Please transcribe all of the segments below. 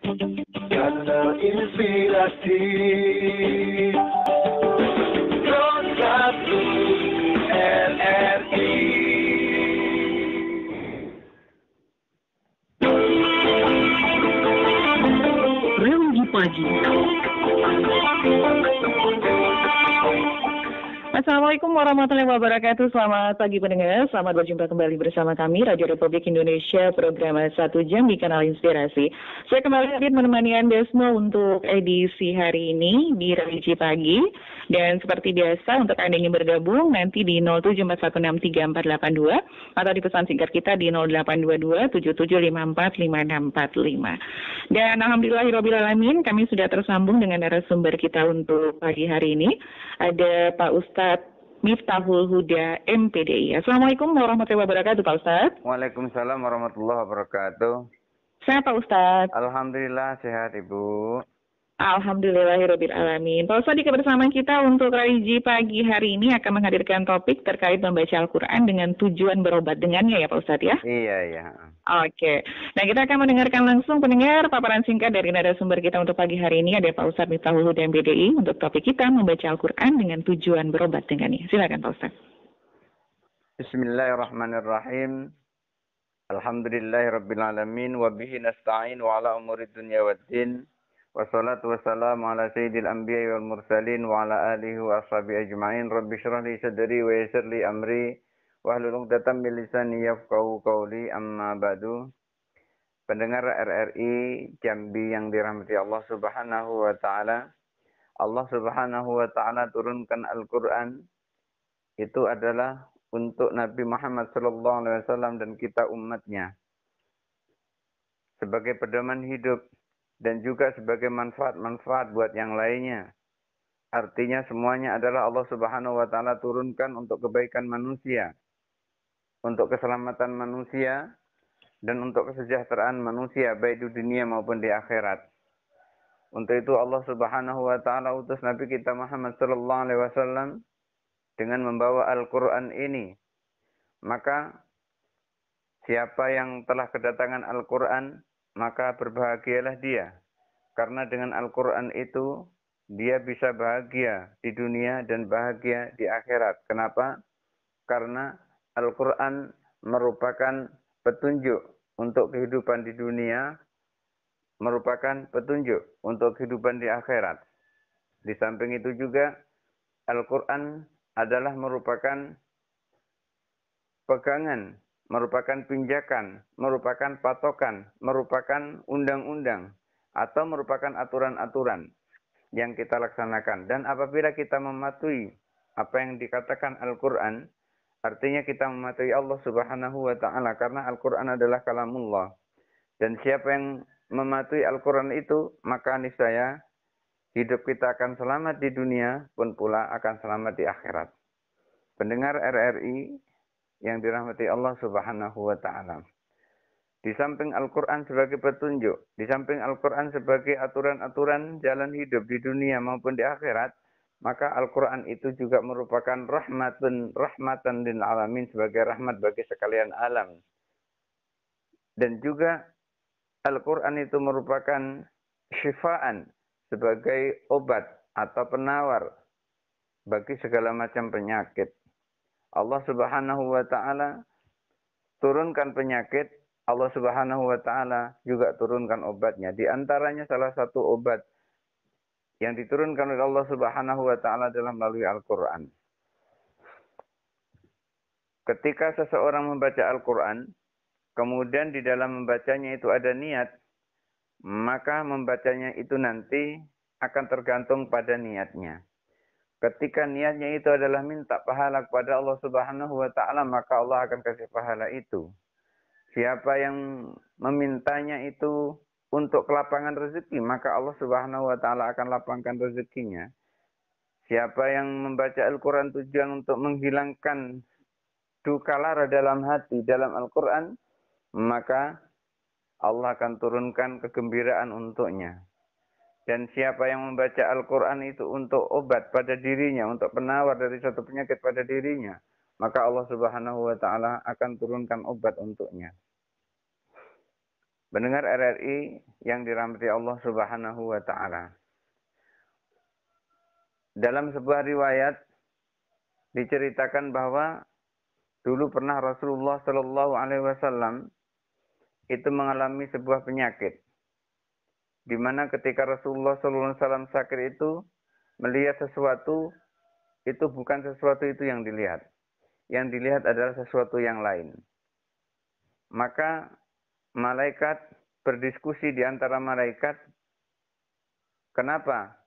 Kanal Inspirasi Satu RRI. Religi Pagi. Assalamualaikum warahmatullahi wabarakatuh. Selamat pagi pendengar. Selamat berjumpa kembali bersama kami Radio Republik Indonesia, program 1 jam di Kanal Inspirasi. Saya kembali hadir menemani Anda semua untuk edisi hari ini di Religi Pagi. Dan seperti biasa untuk Anda yang ingin bergabung nanti di 0741634482 atau di pesan singkat kita di 082277545645. Dan alhamdulillahirobbilalamin kami sudah tersambung dengan narasumber kita untuk pagi hari ini. Ada Pak Ustadz Miftahul Huda MPDI. Assalamualaikum warahmatullahi wabarakatuh Pak Ustadz. Waalaikumsalam warahmatullahi wabarakatuh. Sehat Pak Ustadz? Alhamdulillah sehat Ibu. Alhamdulillahirobbilalamin. Pak Ustadz, di kebersamaan kita untuk religi pagi hari ini akan menghadirkan topik terkait membaca Al-Quran dengan tujuan berobat dengannya ya Pak Ustadz ya? Iya. Oke. Nah kita akan mendengarkan langsung pendengar paparan singkat dari narasumber kita untuk pagi hari ini. Ada Pak Ustadz Miftahul Huda MPDI untuk topik kita membaca Al-Quran dengan tujuan berobat dengannya. Silakan Pak Ustadz. Bismillahirrahmanirrahim. Alhamdulillahirrabbilalamin. Wabihi nasta'in wa ala umuri dunya waddin. Wassalatu wassalamu ala sayyidil anbiya wal mursalin wa ala alihi wa ashabi ajma'in. Rabbi syrah li sadri wa yassir li amri wahlul 'uqdatam min lisani yafqahu qawli, amma ba'du. Pendengar RRI Jambi yang dirahmati Allah Subhanahu wa taala. Allah Subhanahu wa taala turunkan Al-Qur'an itu adalah untuk Nabi Muhammad sallallahu alaihi wasallam dan kita umatnya sebagai pedoman hidup dan juga sebagai manfaat-manfaat buat yang lainnya. Artinya semuanya adalah Allah Subhanahu wa taala turunkan untuk kebaikan manusia, untuk keselamatan manusia, dan untuk kesejahteraan manusia baik di dunia maupun di akhirat. Untuk itu Allah Subhanahu wa taala utus Nabi kita Muhammad sallallahu alaihi wasallam dengan membawa Al-Qur'an ini. Maka siapa yang telah kedatangan Al-Qur'an, maka berbahagialah dia. Karena dengan Al-Quran itu, dia bisa bahagia di dunia dan bahagia di akhirat. Kenapa? Karena Al-Quran merupakan petunjuk untuk kehidupan di dunia, merupakan petunjuk untuk kehidupan di akhirat. Di samping itu juga, Al-Quran adalah merupakan pegangan, merupakan pinjakan, merupakan patokan, merupakan undang-undang, atau merupakan aturan-aturan yang kita laksanakan. Dan apabila kita mematuhi apa yang dikatakan Al-Quran, artinya kita mematuhi Allah Subhanahu wa ta'ala, karena Al-Quran adalah kalamullah. Dan siapa yang mematuhi Al-Quran itu, maka niscaya hidup kita akan selamat di dunia, pun pula akan selamat di akhirat. Pendengar RRI yang dirahmati Allah Subhanahu wa ta'ala. Di samping Al-Quran sebagai petunjuk, di samping Al-Quran sebagai aturan-aturan jalan hidup di dunia maupun di akhirat, maka Al-Quran itu juga merupakan rahmatan lil alamin, sebagai rahmat bagi sekalian alam. Dan juga Al-Quran itu merupakan syifaan, sebagai obat atau penawar bagi segala macam penyakit. Allah Subhanahu wa ta'ala turunkan penyakit, Allah Subhanahu wa ta'ala juga turunkan obatnya. Di antaranya salah satu obat yang diturunkan oleh Allah Subhanahu wa ta'ala adalah melalui Al-Quran. Ketika seseorang membaca Al-Quran, kemudian di dalam membacanya itu ada niat, maka membacanya itu nanti akan tergantung pada niatnya. Ketika niatnya itu adalah minta pahala kepada Allah Subhanahu wa ta'ala, maka Allah akan kasih pahala itu. Siapa yang memintanya itu untuk kelapangan rezeki, maka Allah Subhanahu wa ta'ala akan lapangkan rezekinya. Siapa yang membaca Al-Quran tujuan untuk menghilangkan duka lara dalam hati dalam Al-Quran, maka Allah akan turunkan kegembiraan untuknya. Dan siapa yang membaca Al-Quran itu untuk obat pada dirinya, untuk penawar dari suatu penyakit pada dirinya, maka Allah Subhanahu wa ta'ala akan turunkan obat untuknya. Pendengar RRI yang dirahmati Allah Subhanahu wa taala. Dalam sebuah riwayat diceritakan bahwa dulu pernah Rasulullah Shallallahu alaihi wasallam itu mengalami sebuah penyakit, di mana ketika Rasulullah Shallallahu alaihi wasallam sakit itu melihat sesuatu, itu bukan sesuatu itu yang dilihat. Yang dilihat adalah sesuatu yang lain. Maka malaikat berdiskusi di antara malaikat, kenapa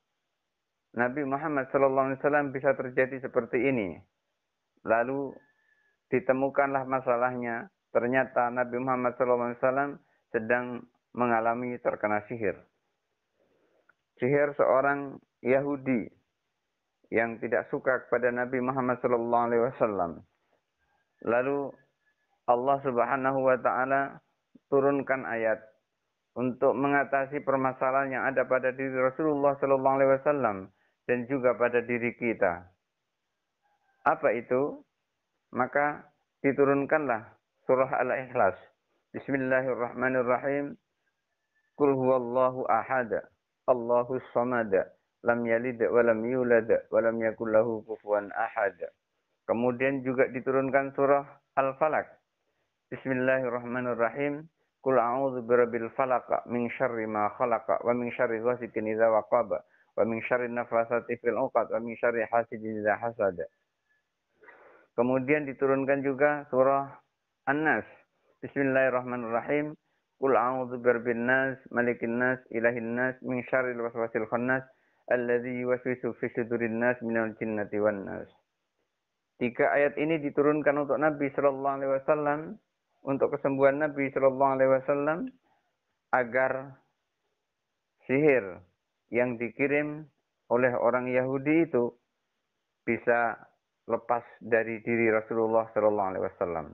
Nabi Muhammad SAW bisa terjadi seperti ini? Lalu ditemukanlah masalahnya. Ternyata Nabi Muhammad SAW sedang mengalami terkena sihir. Sihir seorang Yahudi yang tidak suka kepada Nabi Muhammad SAW. Lalu Allah Subhanahu wa taala turunkan ayat untuk mengatasi permasalahan yang ada pada diri Rasulullah SAW dan juga pada diri kita. Apa itu? Maka diturunkanlah surah Al-Ikhlas. Bismillahirrahmanirrahim. Qul huwallahu ahad, Allahus samad, lam yalid wa lam yulad wa lam yakul lahu kufuwan ahad. Kemudian juga diturunkan surah Al-Falaq. Bismillahirrahmanirrahim. Qul a'udzu birabbil falaq min syarri ma khalaq wa min syarri ghasikin idza waqab wa min syarri nafasati fil 'uqad wa min syarri hasidin idza hasad. Kemudian diturunkan juga surah An-Nas. Bismillahirrahmanirrahim. Qul a'udzu birabbin nas, malikin nas, ilahin nas, min syarril waswasil khannas, alladzi yuwaswisu fi sudurin nas minal jinnati wan nas. 3 ayat ini diturunkan untuk Nabi sallallahu alaihi wasallam, untuk kesembuhan Nabi sallallahu alaihi wasallam, agar sihir yang dikirim oleh orang Yahudi itu bisa lepas dari diri Rasulullah sallallahu alaihi wasallam.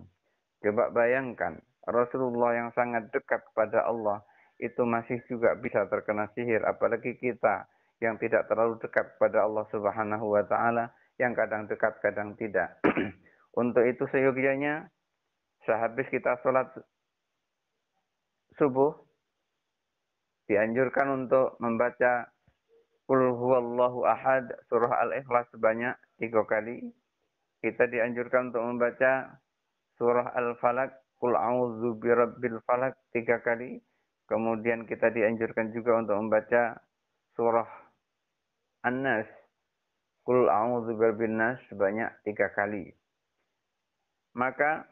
Coba bayangkan, Rasulullah yang sangat dekat kepada Allah itu masih juga bisa terkena sihir, apalagi kita yang tidak terlalu dekat kepada Allah Subhanahu wa taala, yang kadang dekat kadang tidak. Untuk itu seyogyanya sehabis kita sholat subuh dianjurkan untuk membaca Qul huwallahu ahad, surah Al-Ikhlas sebanyak 3 kali. Kita dianjurkan untuk membaca surah Al-Falaq, Qul a'udzu birabbil falaq 3 kali. Kemudian kita dianjurkan juga untuk membaca surah An-Nas, Qul a'udzu birabbin nas sebanyak 3 kali. Maka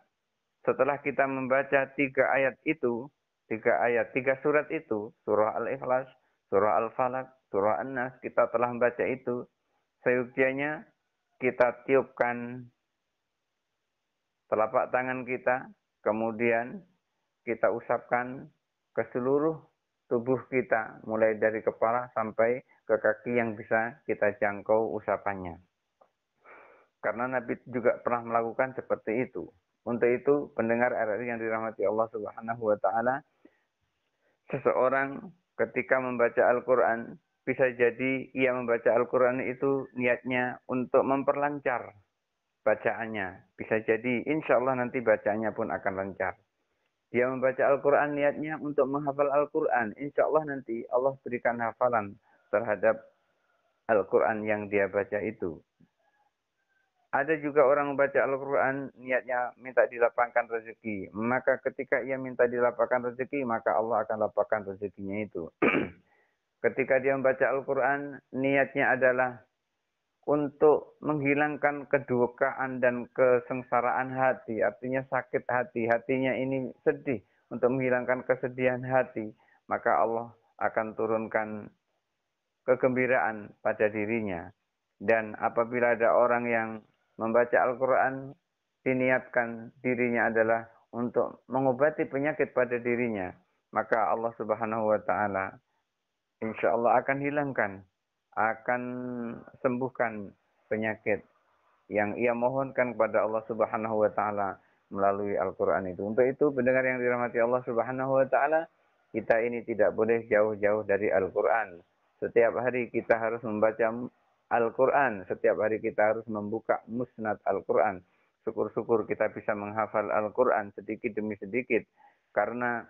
setelah kita membaca 3 ayat itu, 3 surat itu, surah Al-Ikhlas, surah Al-Falaq, surah An-Nas, kita telah membaca itu, seyogyanya kita tiupkan telapak tangan kita, kemudian kita usapkan ke seluruh tubuh kita, mulai dari kepala sampai ke kaki yang bisa kita jangkau usapannya. Karena Nabi juga pernah melakukan seperti itu. Untuk itu, pendengar RRI yang dirahmati Allah Subhanahu wa taala, seseorang ketika membaca Al-Qur'an, bisa jadi ia membaca Al-Qur'an itu niatnya untuk memperlancar bacaannya. Bisa jadi insya Allah nanti bacaannya pun akan lancar. Dia membaca Al-Quran niatnya untuk menghafal Al-Quran. Insya Allah nanti Allah berikan hafalan terhadap Al-Quran yang dia baca itu. Ada juga orang membaca Al-Quran niatnya minta dilapangkan rezeki. Maka ketika ia minta dilapangkan rezeki, maka Allah akan lapangkan rezekinya itu. Ketika dia membaca Al-Quran, niatnya adalah untuk menghilangkan kedukaan dan kesengsaraan hati. Artinya sakit hati. Hatinya ini sedih. Untuk menghilangkan kesedihan hati. Maka Allah akan turunkan kegembiraan pada dirinya. Dan apabila ada orang yang membaca Al-Quran, diniatkan dirinya adalah untuk mengobati penyakit pada dirinya. Maka Allah Subhanahu wa ta'ala insya Allah akan hilangkan, akan sembuhkan penyakit yang ia mohonkan kepada Allah Subhanahu wa taala melalui Al-Qur'an itu. Untuk itu, pendengar yang dirahmati Allah Subhanahu wa taala, kita ini tidak boleh jauh-jauh dari Al-Qur'an. Setiap hari kita harus membaca Al-Qur'an, setiap hari kita harus membuka musnad Al-Qur'an. Syukur-syukur kita bisa menghafal Al-Qur'an sedikit demi sedikit, karena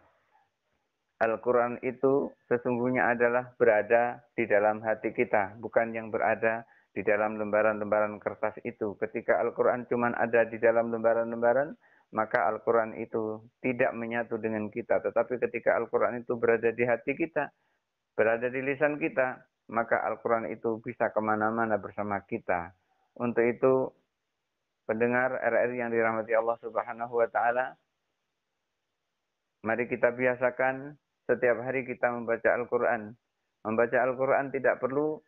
Al-Quran itu sesungguhnya adalah berada di dalam hati kita, bukan yang berada di dalam lembaran-lembaran kertas itu. Ketika Al-Quran cuma ada di dalam lembaran-lembaran, maka Al-Quran itu tidak menyatu dengan kita. Tetapi ketika Al-Quran itu berada di hati kita, berada di lisan kita, maka Al-Quran itu bisa kemana-mana bersama kita. Untuk itu, pendengar RRI yang dirahmati Allah Subhanahu wa Ta'ala, mari kita biasakan setiap hari kita membaca Al-Quran. Membaca Al-Quran tidak perlu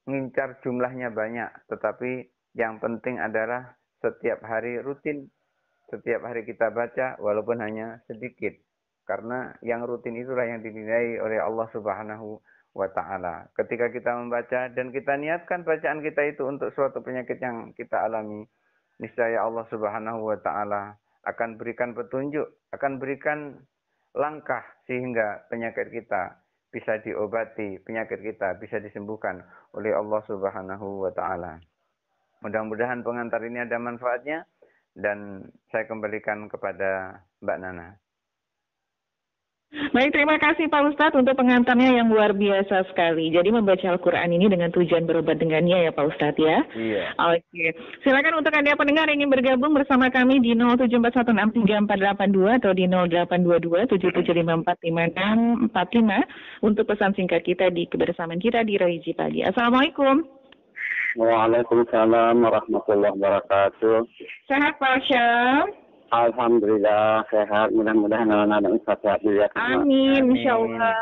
mengincar jumlahnya banyak, tetapi yang penting adalah setiap hari rutin. Setiap hari kita baca, walaupun hanya sedikit. Karena yang rutin itulah yang dinilai oleh Allah Subhanahu wa Ta'ala. Ketika kita membaca dan kita niatkan bacaan kita itu untuk suatu penyakit yang kita alami, niscaya Allah Subhanahu wa Ta'ala akan berikan petunjuk, akan berikan langkah sehingga penyakit kita bisa diobati, penyakit kita bisa disembuhkan oleh Allah Subhanahu wa Ta'ala. Mudah-mudahan pengantar ini ada manfaatnya dan saya kembalikan kepada Mbak Nana. Baik, terima kasih Pak Ustadz untuk pengantarnya yang luar biasa sekali. Jadi membaca Al-Quran ini dengan tujuan berobat dengannya ya Pak Ustadz ya. Iya. Oke, silakan untuk Anda pendengar yang ingin bergabung bersama kami di 0741634482 atau di 082277545645 untuk pesan singkat kita di kebersamaan kita di Religi Pagi. Assalamualaikum. Waalaikumsalam warahmatullahi wabarakatuh. Sehat Pak Syam? Alhamdulillah sehat. Mudah-mudahan anak-anak Ustaz sehat juga. Amin, insya Allah.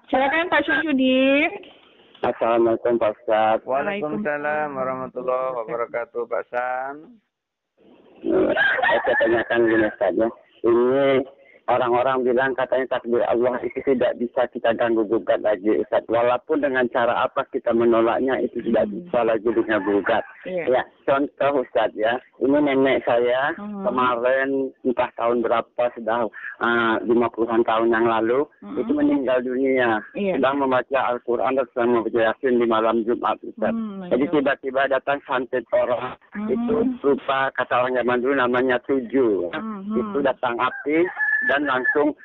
Silakan Pak Syamsuddin. Assalamualaikum Pak Ustaz. Waalaikumsalam warahmatullahi wabarakatuh Pak Sam. Saya tanyakan gini saja. Ini orang-orang bilang katanya takdir Allah itu tidak bisa kita ganggu gugat lagi Ustaz. Walaupun dengan cara apa kita menolaknya itu tidak bisa lagi dengan gugat. Ya, contoh Ustaz ya. Ini nenek saya kemarin entah tahun berapa sudah 50-an tahun yang lalu itu meninggal dunia. Sedang membaca Al-Quran dan sedang membaca Yasin di malam Jumat Ustaz. Jadi tiba-tiba datang santet orang itu berupa kata orang zaman dulu namanya tujuh. Itu datang api dan langsung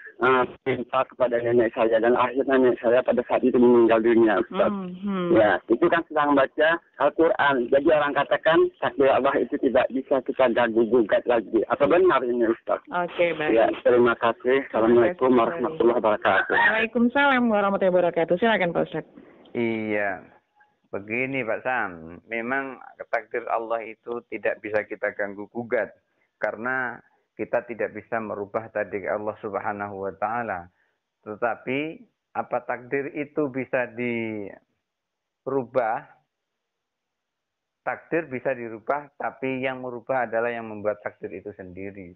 minta kepada nenek saya dan akhirnya nenek saya pada saat itu meninggal dunia Ustaz. Ya, itu kan sedang baca Al-Quran. Jadi orang katakan takdir Allah itu tidak bisa kita ganggu gugat lagi. Apa benar ini Ustaz? Oke, baik. Ya, terima kasih. Assalamualaikum warahmatullahi wabarakatuh. Waalaikumsalam warahmatullahi wabarakatuh. Silakan Pak Ustaz. Iya. Begini Pak Sam, memang takdir Allah itu tidak bisa kita ganggu gugat karena kita tidak bisa merubah takdir Allah Subhanahu wa Ta'ala. Tetapi apa takdir itu bisa dirubah? Takdir bisa dirubah, tapi yang merubah adalah yang membuat takdir itu sendiri.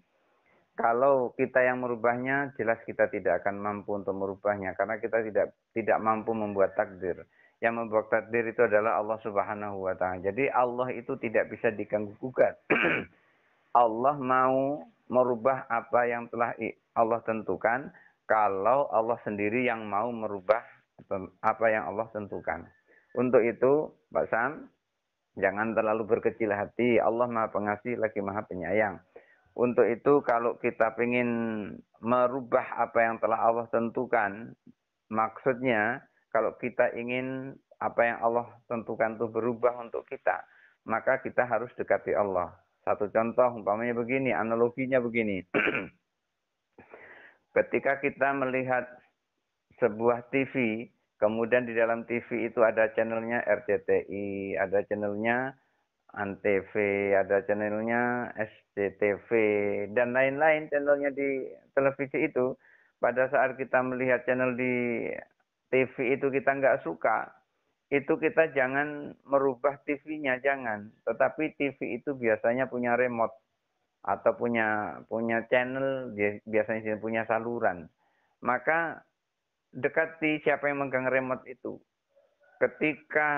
Kalau kita yang merubahnya, jelas kita tidak akan mampu untuk merubahnya karena kita tidak mampu membuat takdir. Yang membuat takdir itu adalah Allah Subhanahu wa Ta'ala. Jadi Allah itu tidak bisa diganggu gugat. Allah mau merubah apa yang telah Allah tentukan kalau Allah sendiri yang mau merubah apa yang Allah tentukan. Untuk itu, Pak Sam, jangan terlalu berkecil hati. Allah Maha Pengasih lagi Maha Penyayang. Untuk itu, kalau kita ingin merubah apa yang telah Allah tentukan, maksudnya kalau kita ingin apa yang Allah tentukan itu berubah untuk kita, maka kita harus dekati Allah. Satu contoh, umpamanya begini, analoginya begini. Ketika kita melihat sebuah TV, kemudian di dalam TV itu ada channelnya RCTI, ada channelnya ANTV, ada channelnya SCTV, dan lain-lain channelnya di televisi itu. Pada saat kita melihat channel di TV itu kita nggak suka, itu kita jangan merubah TV-nya, jangan. Tetapi TV itu biasanya punya remote atau punya channel, biasanya punya saluran. Maka dekati siapa yang megang remote itu. Ketika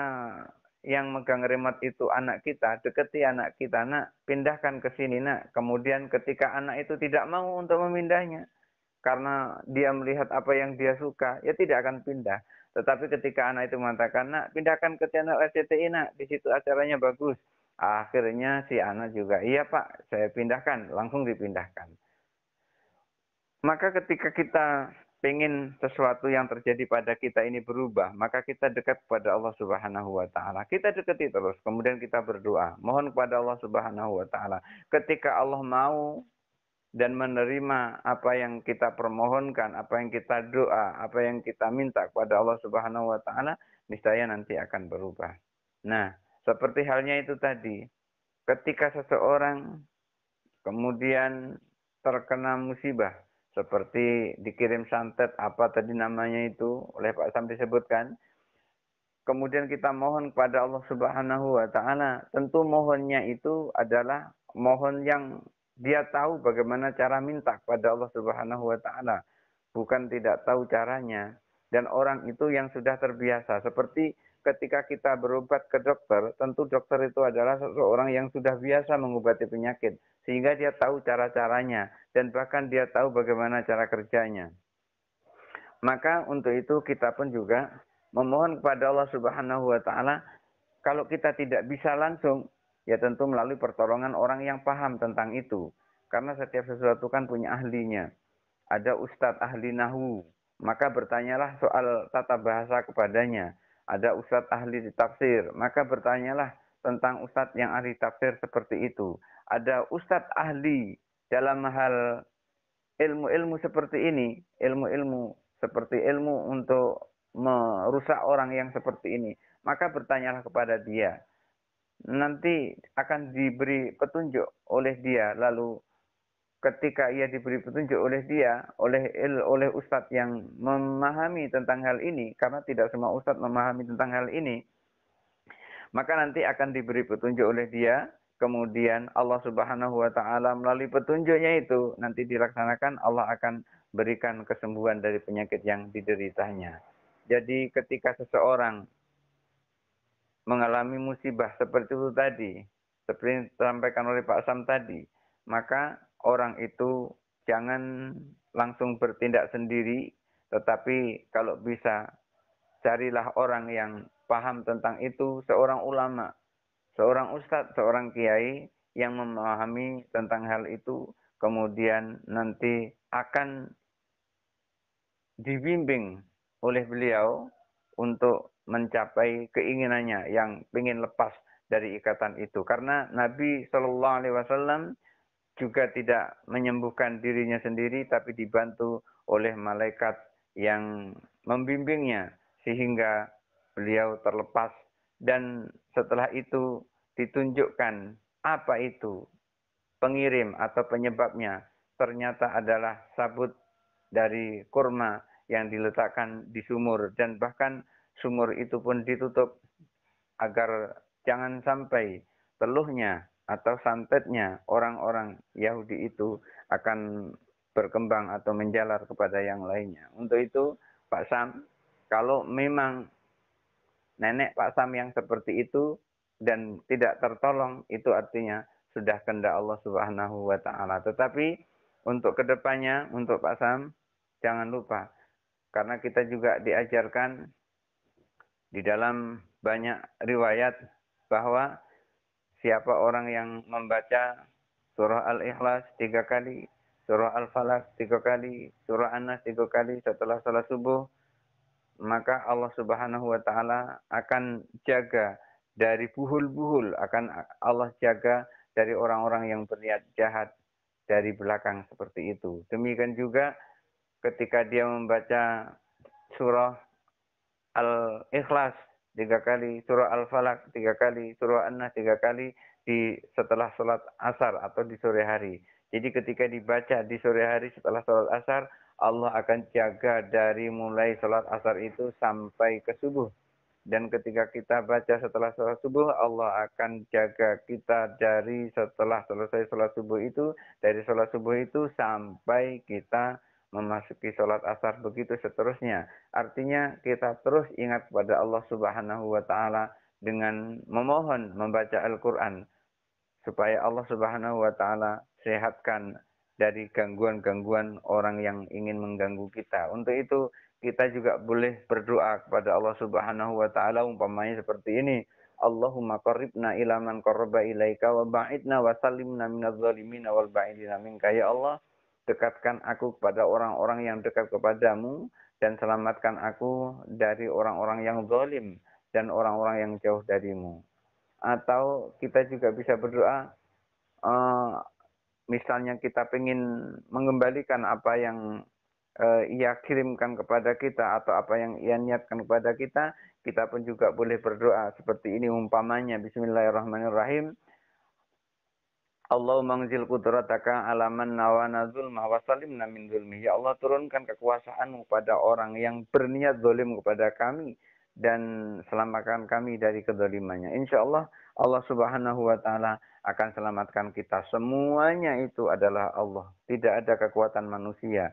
yang megang remote itu anak kita, dekati anak kita, nak, pindahkan ke sini, nak. Kemudian ketika anak itu tidak mau untuk memindahnya, karena dia melihat apa yang dia suka, ya tidak akan pindah. Tetapi ketika anak itu mengatakan, nak, pindahkan ke channel RCTI, nak, di situ acaranya bagus. Akhirnya si anak juga, iya Pak, saya pindahkan, langsung dipindahkan. Maka ketika kita pengen sesuatu yang terjadi pada kita ini berubah, maka kita dekat kepada Allah Subhanahu wa taala. Kita dekati terus, kemudian kita berdoa, mohon kepada Allah Subhanahu wa taala. Ketika Allah mau dan menerima apa yang kita permohonkan, apa yang kita doa, apa yang kita minta kepada Allah Subhanahu wa taala, niscaya nanti akan berubah. Nah, seperti halnya itu tadi, ketika seseorang kemudian terkena musibah, seperti dikirim santet, apa tadi namanya itu, oleh Pak Sam disebutkan, kemudian kita mohon kepada Allah Subhanahu wa taala, tentu mohonnya itu adalah mohon yang dia tahu bagaimana cara minta kepada Allah Subhanahu wa taala, bukan tidak tahu caranya. Dan orang itu yang sudah terbiasa, seperti ketika kita berobat ke dokter, tentu dokter itu adalah seseorang yang sudah biasa mengobati penyakit, sehingga dia tahu cara-caranya, dan bahkan dia tahu bagaimana cara kerjanya. Maka untuk itu kita pun juga memohon kepada Allah Subhanahu wa taala, kalau kita tidak bisa langsung, ya tentu melalui pertolongan orang yang paham tentang itu. Karena setiap sesuatu kan punya ahlinya. Ada ustadz ahli nahwu, maka bertanyalah soal tata bahasa kepadanya. Ada ustadz ahli tafsir, maka bertanyalah tentang ustadz yang ahli tafsir seperti itu. Ada ustadz ahli dalam hal ilmu-ilmu seperti ini, ilmu-ilmu seperti ilmu untuk merusak orang yang seperti ini, maka bertanyalah kepada dia. Nanti akan diberi petunjuk oleh dia. Lalu ketika ia diberi petunjuk oleh dia, oleh ustadz yang memahami tentang hal ini, karena tidak semua ustadz memahami tentang hal ini, maka nanti akan diberi petunjuk oleh dia. Kemudian Allah Subhanahu wa taala melalui petunjuknya itu nanti dilaksanakan, Allah akan berikan kesembuhan dari penyakit yang dideritanya. Jadi ketika seseorang mengalami musibah seperti itu tadi, seperti yang disampaikan oleh Pak Sam tadi, maka orang itu jangan langsung bertindak sendiri, tetapi kalau bisa carilah orang yang paham tentang itu, seorang ulama, seorang ustadz, seorang kiai yang memahami tentang hal itu, kemudian nanti akan dibimbing oleh beliau untuk mencapai keinginannya yang ingin lepas dari ikatan itu. Karena Nabi Shallallahu Alaihi Wasallam juga tidak menyembuhkan dirinya sendiri, tapi dibantu oleh malaikat yang membimbingnya sehingga beliau terlepas. Dan setelah itu ditunjukkan apa itu pengirim atau penyebabnya, ternyata adalah sabut dari kurma yang diletakkan di sumur, dan bahkan sumur itu pun ditutup agar jangan sampai teluhnya atau santetnya orang-orang Yahudi itu akan berkembang atau menjalar kepada yang lainnya. Untuk itu Pak Sam, kalau memang nenek Pak Sam yang seperti itu dan tidak tertolong, itu artinya sudah kehendak Allah Subhanahu wa taala. Tetapi untuk kedepannya, untuk Pak Sam, jangan lupa, karena kita juga diajarkan di dalam banyak riwayat bahwa siapa orang yang membaca surah Al-Ikhlas 3 kali, surah Al-Falaq 3 kali, surah An-Nas 3 kali setelah salat subuh, maka Allah Subhanahu wa taala akan jaga dari buhul-buhul, akan Allah jaga dari orang-orang yang berniat jahat dari belakang seperti itu. Demikian juga ketika dia membaca surah Al-Ikhlas 3 kali, surah Al-Falaq 3 kali, surah An-Nas 3 kali setelah sholat asar atau di sore hari. Jadi ketika dibaca di sore hari setelah sholat asar, Allah akan jaga dari mulai sholat asar itu sampai ke subuh. Dan ketika kita baca setelah sholat subuh, Allah akan jaga kita dari setelah selesai sholat subuh itu, dari sholat subuh itu sampai kita memasuki sholat asar, begitu seterusnya. Artinya kita terus ingat kepada Allah Subhanahu wa taala dengan memohon membaca Al-Qur'an supaya Allah Subhanahu wa taala sehatkan dari gangguan-gangguan orang yang ingin mengganggu kita. Untuk itu kita juga boleh berdoa kepada Allah Subhanahu wa taala umpamanya seperti ini. Allahumma qarribna ila man qarraba ilaika wa ba'idna wa sallimna minadh dhalimin wal ba'idina minka. Ya Allah, dekatkan aku kepada orang-orang yang dekat kepadamu, dan selamatkan aku dari orang-orang yang zalim dan orang-orang yang jauh darimu. Atau kita juga bisa berdoa, misalnya kita ingin mengembalikan apa yang ia kirimkan kepada kita atau apa yang ia niatkan kepada kita, kita pun juga boleh berdoa seperti ini umpamanya. Bismillahirrahmanirrahim. Allahumma anzil qudrataka ala man nawana zulma wa salimna min zulmi. Ya Allah, turunkan kekuasaanmu pada orang yang berniat zalim kepada kami dan selamatkan kami dari kezalimannya. Insyaallah Allah Subhanahu wa taala akan selamatkan kita. Semuanya itu adalah Allah. Tidak ada kekuatan manusia.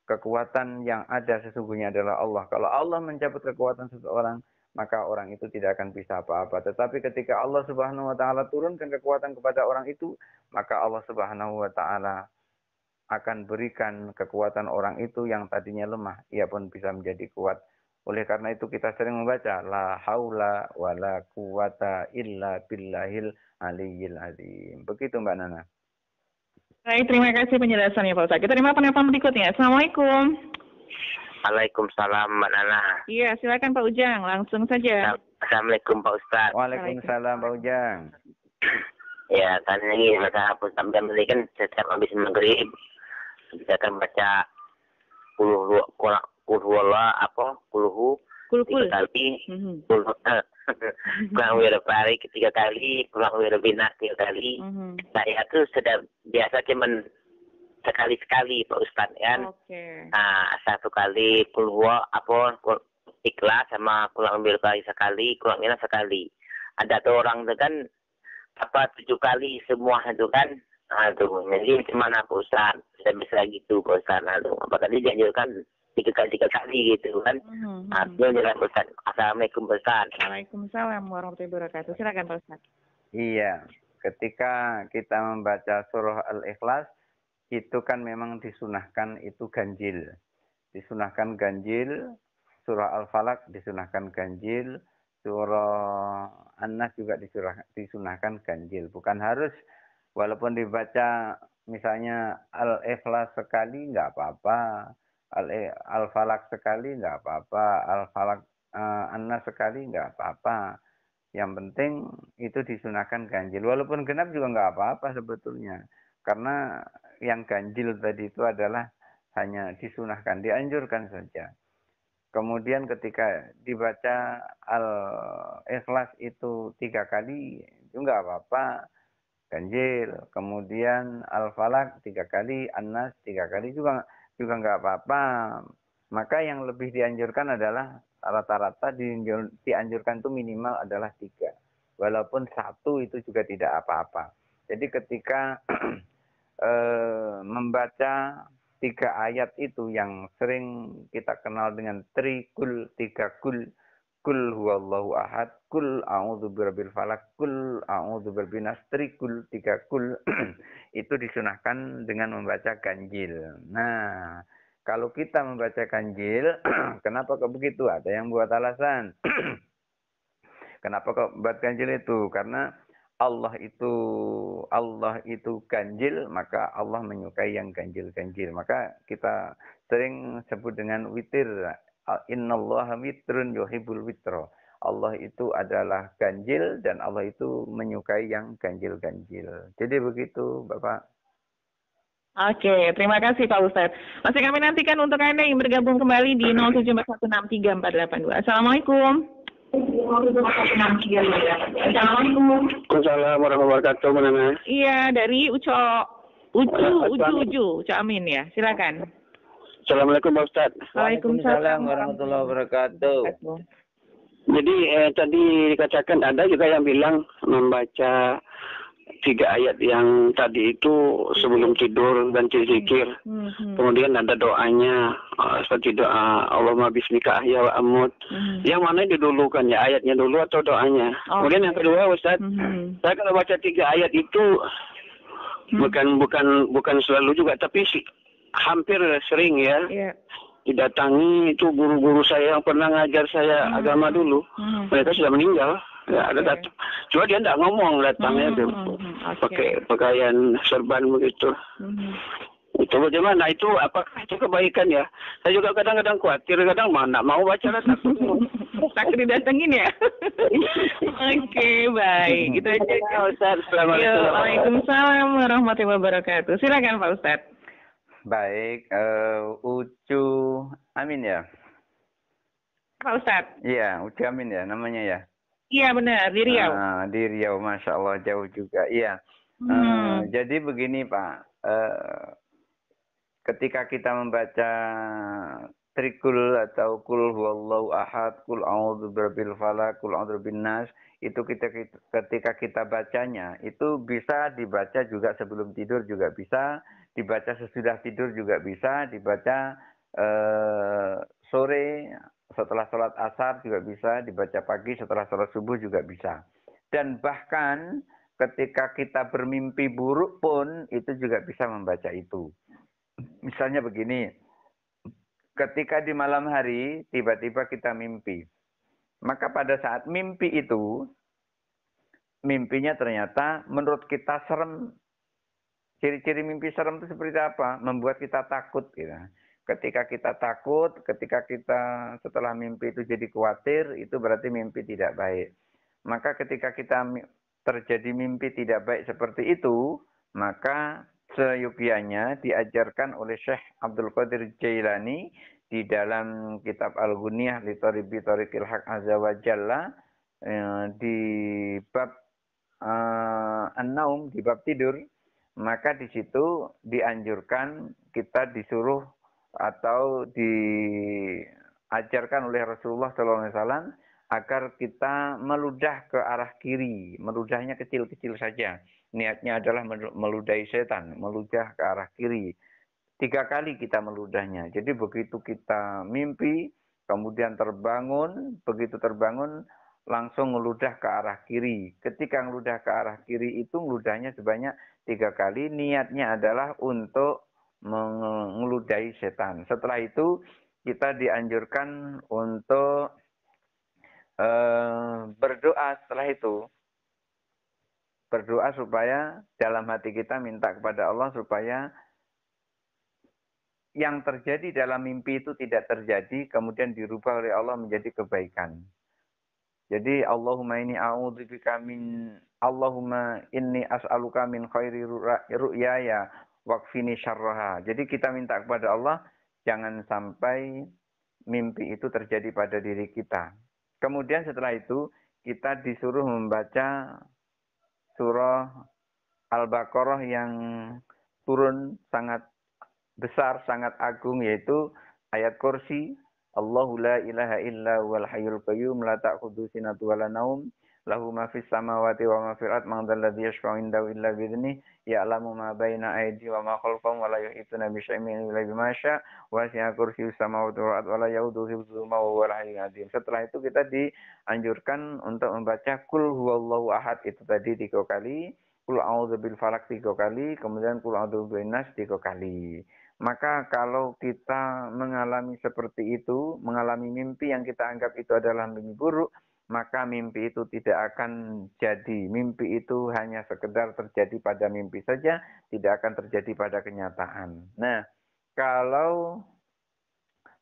Kekuatan yang ada sesungguhnya adalah Allah. Kalau Allah mencabut kekuatan seseorang, maka orang itu tidak akan bisa apa-apa. Tetapi ketika Allah Subhanahu wa taala turunkan kekuatan kepada orang itu, maka Allah Subhanahu wa taala akan berikan kekuatan orang itu yang tadinya lemah, ia pun bisa menjadi kuat. Oleh karena itu kita sering membaca la haula wala quwata illa billahil aliyyil azim. Begitu Mbak Nana. Baik, terima kasih penjelasannya Pak Ustadz. Kita terima penelpon berikutnya. Assalamualaikum. Waalaikumsalam Mbak Nana. Iya, silakan Pak Ujang, langsung saja. Assalamualaikum Pak Ustadz. Waalaikumsalam Pak Ujang. Ya, kan ini masa Pak Ustadz tadi kan setiap habis maghrib kita akan baca kulhu kali, kurang lebih hari 3 kali, kurang lebih bina 3 kali. Saya tuh sudah biasa cuman sekali-sekali Pak Ustadz kan. Nah, 1 kali kulhu ikhlas sama kurang lebih kali sekali, kurang lebih sekali. Ada tuh orang tuh kan 7 kali semua itu kan. Aduh, jadi gimana Pak Ustadz? Sudah bisa gitu Pak Ustadz. Aduh, apa tadi dianjurkan 3 kali gitu kan. Artinya jelas Ustadz. Assalamualaikum Pak Ustadz. Waalaikumsalam warahmatullahi wabarakatuh. Silakan Pak Ustadz. Iya, ketika kita membaca surah Al-Ikhlas, itu kan memang disunahkan itu ganjil. Disunahkan ganjil, surah Al-Falaq disunahkan ganjil, surah An-Nas juga disunahkan ganjil. Bukan harus, walaupun dibaca misalnya Al-Ikhlas sekali nggak apa-apa, Al-Falaq sekali nggak apa-apa, Al-Falaq An-Nas sekali nggak apa-apa. Yang penting itu disunahkan ganjil. Walaupun genap juga nggak apa-apa sebetulnya. Karena yang ganjil tadi itu adalah hanya disunahkan, dianjurkan saja. Kemudian ketika dibaca Al-Ikhlas itu 3 kali, itu nggak apa-apa, ganjil. Kemudian Al-Falaq 3 kali, An-Nas 3 kali juga nggak apa-apa. Maka yang lebih dianjurkan adalah rata-rata dianjurkan itu minimal adalah 3. Walaupun 1 itu juga tidak apa-apa. Jadi ketika membaca 3 ayat itu yang sering kita kenal dengan trikul, 3 kul, kul huwallahu ahad, kul a'udzu birabbil falaq, kul a'udzu birabbin nas, trikul, 3 kul itu disunahkan dengan membaca ganjil. Nah, kalau kita membaca ganjil, kenapa kok begitu? Ada yang buat alasan. Kenapa kok buat ganjil itu? Karena Allah itu ganjil, maka Allah menyukai yang ganjil-ganjil. Maka kita sering sebut dengan witir. Innallaha witrun yuhibbul witra. Allah itu adalah ganjil dan Allah itu menyukai yang ganjil-ganjil. Jadi begitu, Bapak. Oke, terima kasih Pak Ustadz. Masih kami nantikan untuk Anda yang bergabung kembali di 074163482. Assalamualaikum. Assalamualaikum. Waalaikumsalam warahmatullahi wabarakatuh. Iya, dari Ucu Amin ya. Silakan. Assalamualaikum Pak Ustadz. Waalaikumsalam warahmatullahi wabarakatuh. Jadi tadi dikatakan ada juga yang bilang membaca 3 ayat yang tadi itu sebelum tidur dan zikir. Kemudian ada doanya seperti doa Allahumma bismika ahya wa amut. Yang mana didulukan ya, ayatnya dulu atau doanya? Kemudian yang kedua Ustaz, saya kalau baca 3 ayat itu bukan selalu juga, tapi hampir sering ya. Didatangi itu guru-guru saya yang pernah ngajar saya agama dulu. Mereka sudah meninggal. Ya, ada datang. Cuma dia tidak ngomong datangnya tuh. Pakai pakaian serban begitu. Itu bagaimana? Itu apakah itu kebaikan ya? Saya juga kadang-kadang khawatir, kadang mana mau baca takut. Takut didatengin ya? Oke, baik. Itu aja. Ustaz. Assalamualaikum. Waalaikumsalam warahmatullahi wabarakatuh. Silakan Pak Ustadz. Baik, Ucu Amin ya? Pak Ustadz. Iya, Ucu Amin ya namanya ya? Iya benar, di Riau. Di Riau, Masya Allah, jauh juga. Iya. Jadi begini Pak, ketika kita membaca trikul atau kul huwallahu ahad, kul a'udzu birabbil falaq, kul a'udzu birabbin nas, itu ketika kita bacanya itu bisa dibaca juga sebelum tidur juga bisa, dibaca sesudah tidur juga bisa, dibaca sore setelah sholat asar juga bisa, dibaca pagi setelah sholat subuh juga bisa. Dan bahkan ketika kita bermimpi buruk pun itu juga bisa membaca itu. Misalnya begini, ketika di malam hari tiba-tiba kita mimpi. Maka pada saat mimpi itu, mimpinya ternyata menurut kita serem. Ciri-ciri mimpi serem itu seperti apa? Membuat kita takut. Gitu. Ketika kita takut, ketika kita setelah mimpi itu jadi khawatir, itu berarti mimpi tidak baik. Maka ketika kita terjadi mimpi tidak baik seperti itu, maka seyogianya diajarkan oleh Syekh Abdul Qadir Jailani di dalam kitab Al-Ghunyah li Tharibi Thariqil Haq Azza wa Jalla di bab An-Naum, di bab tidur, maka di situ dianjurkan kita disuruh atau diajarkan oleh Rasulullah SAW agar kita meludah ke arah kiri, meludahnya kecil-kecil saja. Niatnya adalah meludahi setan, meludah ke arah kiri. 3 kali kita meludahnya. Jadi begitu kita mimpi, kemudian terbangun, begitu terbangun langsung meludah ke arah kiri. Ketika meludah ke arah kiri itu meludahnya sebanyak 3 kali. Niatnya adalah untuk meludahi setan. Setelah itu kita dianjurkan untuk berdoa setelah itu. Berdoa supaya dalam hati kita minta kepada Allah supaya yang terjadi dalam mimpi itu tidak terjadi, kemudian dirubah oleh Allah menjadi kebaikan. Jadi Allahumma inni as'aluka min khairi ru'yaya waqfini syarraha. Jadi kita minta kepada Allah jangan sampai mimpi itu terjadi pada diri kita. Kemudian setelah itu kita disuruh membaca surah Al-Baqarah yang turun sangat besar, sangat agung, yaitu ayat kursi. Allahu la ilaha illa huwal hayyul qayyum la ta'khudhuhu sinatun wa la naum lahu ma fis samawati wa ma fil ardi man dzal ladzi yashfa'u indahu illa bi idzni ya'lamu ma baina aydihim wa ma khalfahum wa la yuhituna bi syai'in min ilmihi illa bima syaa wa wasi'a kursiyyuhu samawati wal ardi wa la ya'uduhu hifdzuhuma wa huwal 'aliyyul 'azim. Setelah itu kita dianjurkan untuk membaca kul huwallahu ahad itu tadi 3 kali, kul a'udzu bil falaq 3 kali, kemudian kul a'udzu bin nas 3 kali. Maka kalau kita mengalami seperti itu, mengalami mimpi yang kita anggap itu adalah mimpi buruk, maka mimpi itu tidak akan jadi. Mimpi itu hanya sekedar terjadi pada mimpi saja, tidak akan terjadi pada kenyataan. Nah, kalau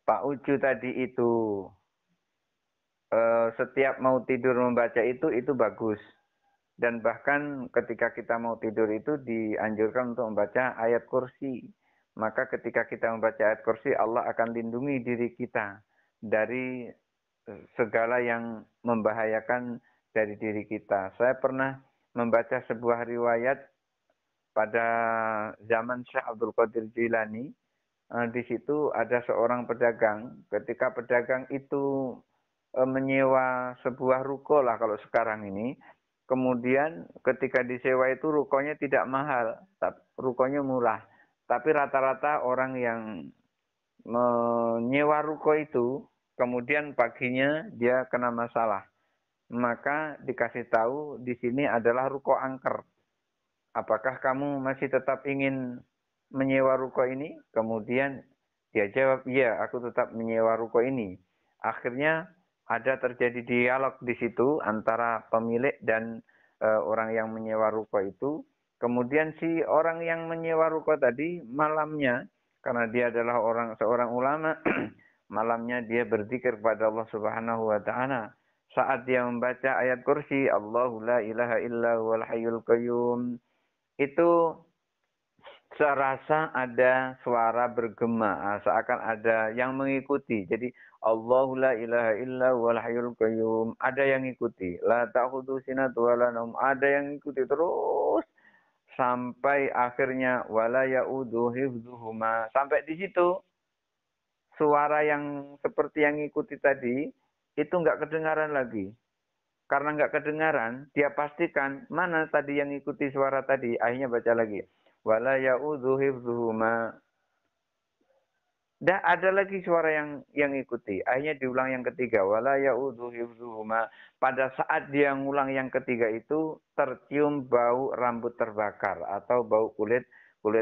Pak Ucu tadi itu setiap mau tidur membaca itu bagus. Dan bahkan ketika kita mau tidur itu dianjurkan untuk membaca ayat kursi. Maka ketika kita membaca ayat kursi, Allah akan lindungi diri kita dari segala yang membahayakan dari diri kita. Saya pernah membaca sebuah riwayat pada zaman Syekh Abdul Qadir Jailani. Di situ ada seorang pedagang. Ketika pedagang itu menyewa sebuah ruko lah kalau sekarang ini. Kemudian ketika disewa itu rukonya tidak mahal, rukonya murah. Tapi rata-rata orang yang menyewa ruko itu, kemudian paginya dia kena masalah. Maka dikasih tahu di sini adalah ruko angker. Apakah kamu masih tetap ingin menyewa ruko ini? Kemudian dia jawab, iya, aku tetap menyewa ruko ini. Akhirnya ada terjadi dialog di situ antara pemilik dan orang yang menyewa ruko itu. Kemudian si orang yang menyewa ruko tadi malamnya, karena dia adalah seorang ulama, malamnya dia berzikir kepada Allah Subhanahu wa taala. Saat dia membaca ayat kursi, Allahu la ilaha illa huwal hayyul qayyum, itu serasa ada suara bergema, seakan ada yang mengikuti. Jadi Allahu la ilaha illa huwal hayyul qayyum, ada yang ngikuti. La ta'khudhu sinatun wa la naum, ada yang ngikuti terus sampai akhirnya wala ya'udu hifdzuhuma. Sampai di situ suara yang seperti yang ngikuti tadi itu enggak kedengaran lagi. Karena enggak kedengaran, dia pastikan mana tadi yang ngikuti suara tadi. Akhirnya baca lagi. Wala ya'udhu hifdzuhuma. Dah ada lagi suara yang ikuti. Akhirnya diulang yang ketiga. Wala ya'udhu hifdzuhuma. Pada saat dia ngulang yang ketiga itu, tercium bau rambut terbakar. Atau bau kulit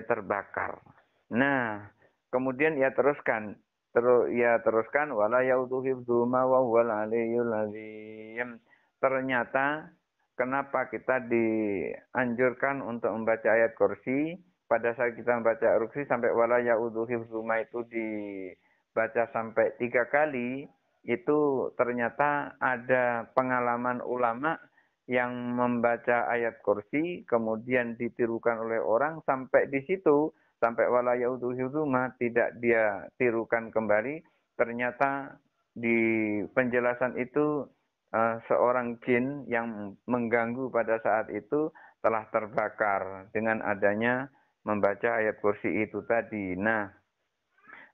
terbakar. Nah, kemudian ia teruskan. Teruskan. Wala ya'udhu hifdzuhuma wa huwal aliyyul azim. Ternyata kenapa kita dianjurkan untuk membaca ayat kursi? Pada saat kita membaca kursi sampai wala ya'udhu hifdzuma itu dibaca sampai 3 kali, itu ternyata ada pengalaman ulama yang membaca ayat kursi, kemudian ditirukan oleh orang sampai di situ, sampai wala ya'udhu hifdzuma tidak dia tirukan kembali. Ternyata di penjelasan itu seorang jin yang mengganggu pada saat itu telah terbakar dengan adanya membaca ayat kursi itu tadi. Nah,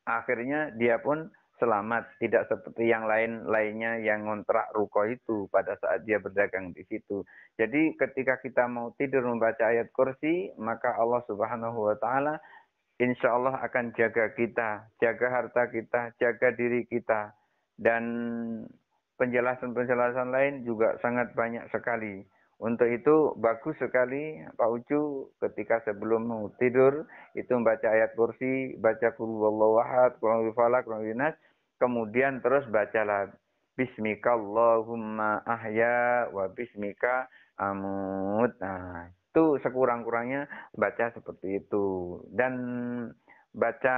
akhirnya dia pun selamat, tidak seperti yang lainnya yang ngontrak ruko itu pada saat dia berdagang di situ. Jadi ketika kita mau tidur membaca ayat kursi, maka Allah Subhanahu wa taala insya Allah akan jaga kita, jaga harta kita, jaga diri kita. Dan penjelasan-penjelasan lain juga sangat banyak sekali. Untuk itu bagus sekali Pak Ucu ketika sebelum mau tidur itu membaca ayat kursi, baca qul huwallahu ahad, qul a'udzu birabbil falaq, qul a'udzu birabbin nas, kemudian terus bacalah bismikallahumma ahya wa bismika amut. Nah, itu sekurang-kurangnya baca seperti itu. Dan baca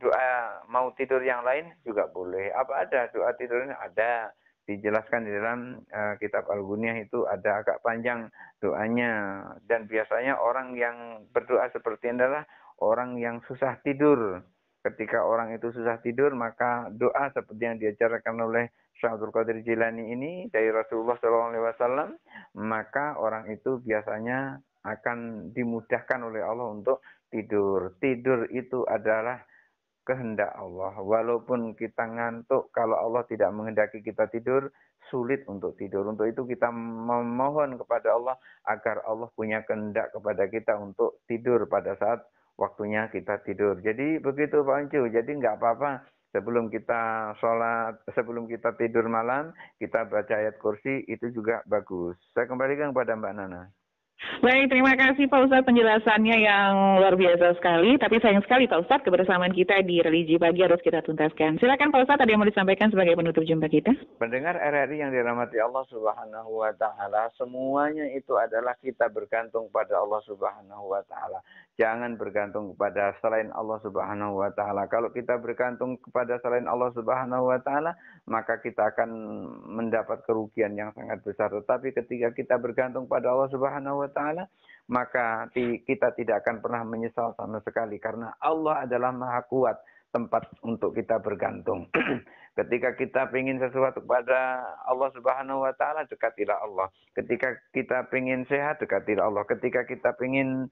doa mau tidur yang lain juga boleh. Apa ada doa tidurnya? Ada. Dijelaskan di dalam kitab Al-Ghunyah itu ada agak panjang doanya. Dan biasanya orang yang berdoa seperti ini adalah orang yang susah tidur. Ketika orang itu susah tidur, maka doa seperti yang diajarkan oleh Syekh Abdul Qadir Jilani ini dari Rasulullah SAW, maka orang itu biasanya akan dimudahkan oleh Allah untuk tidur. Tidur itu adalah kehendak Allah. Walaupun kita ngantuk, kalau Allah tidak menghendaki kita tidur, sulit untuk tidur. Untuk itu kita memohon kepada Allah agar Allah punya kehendak kepada kita untuk tidur pada saat waktunya kita tidur. Jadi begitu Pak Ancu. Jadi nggak apa-apa sebelum kita sholat, sebelum kita tidur malam, kita baca ayat kursi, itu juga bagus. Saya kembalikan kepada Mbak Nana. Baik, terima kasih Pak Ustadz penjelasannya yang luar biasa sekali. Tapi sayang sekali Pak Ustadz kebersamaan kita di Religi Pagi harus kita tuntaskan. Silakan Pak Ustadz, ada yang mau disampaikan sebagai penutup jumpa kita? Pendengar RRI yang dirahmati Allah Subhanahu wa taala, semuanya itu adalah kita bergantung pada Allah Subhanahu wa taala. Jangan bergantung kepada selain Allah Subhanahu wa taala. Kalau kita bergantung kepada selain Allah Subhanahu wa taala, maka kita akan mendapat kerugian yang sangat besar. Tetapi ketika kita bergantung pada Allah Subhanahu wa taala, maka kita tidak akan pernah menyesal sama sekali karena Allah adalah Maha Kuat tempat untuk kita bergantung. Ketika kita ingin sesuatu kepada Allah Subhanahu wa taala, dekatilah Allah. Ketika kita ingin sehat, dekatilah Allah. Ketika kita ingin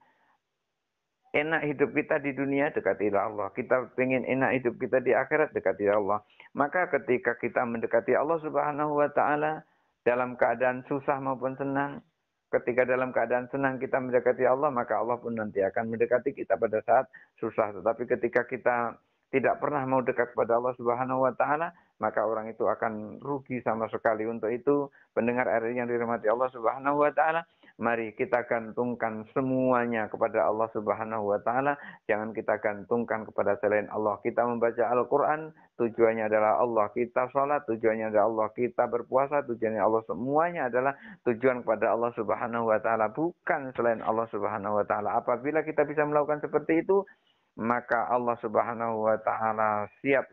enak hidup kita di dunia, dekatilah Allah. Kita ingin enak hidup kita di akhirat, dekatilah Allah. Maka ketika kita mendekati Allah Subhanahu wa taala dalam keadaan susah maupun senang, ketika dalam keadaan senang kita mendekati Allah, maka Allah pun nanti akan mendekati kita pada saat susah. Tetapi ketika kita tidak pernah mau dekat kepada Allah Subhanahu wa taala, maka orang itu akan rugi sama sekali. Untuk itu, pendengar RRI yang dirahmati Allah Subhanahu wa taala, Mari kita gantungkan semuanya kepada Allah Subhanahu wa taala, jangan kita gantungkan kepada selain Allah. Kita membaca Al-Qur'an tujuannya adalah Allah, kita sholat tujuannya adalah Allah, kita berpuasa tujuannya Allah, semuanya adalah tujuan kepada Allah Subhanahu wa taala, bukan selain Allah Subhanahu wa taala. Apabila kita bisa melakukan seperti itu, maka Allah Subhanahu wa taala siap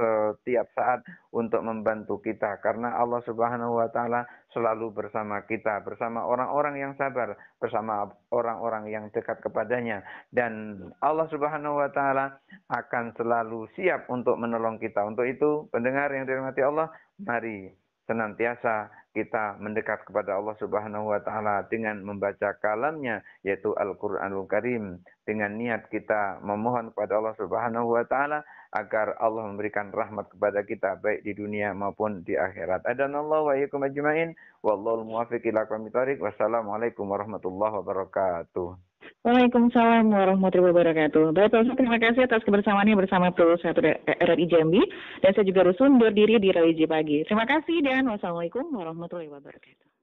setiap saat untuk membantu kita, karena Allah Subhanahu wa taala selalu bersama kita, bersama orang-orang yang sabar, bersama orang-orang yang dekat kepadanya, dan Allah Subhanahu wa taala akan selalu siap untuk menolong kita. Untuk itu, pendengar yang dirahmati Allah, mari senantiasa kita mendekat kepada Allah Subhanahu wa taala dengan membaca kalamnya, yaitu Al-Qur'anul Karim, dengan niat kita memohon kepada Allah Subhanahu wa taala agar Allah memberikan rahmat kepada kita baik di dunia maupun di akhirat. Adanallahu wa iyyakum ajmain, wallahul muwaffiq ila aqwamit thoriq. Wassalamualaikum warahmatullahi wabarakatuh. Waalaikumsalam warahmatullahi wabarakatuh. Baik, Pak Ustaz, terima kasih atas kebersamaannya bersama Pro 1 RRI Jambi. Dan saya juga harus undur diri di Radio J Pagi. Terima kasih dan wassalamualaikum warahmatullahi wabarakatuh.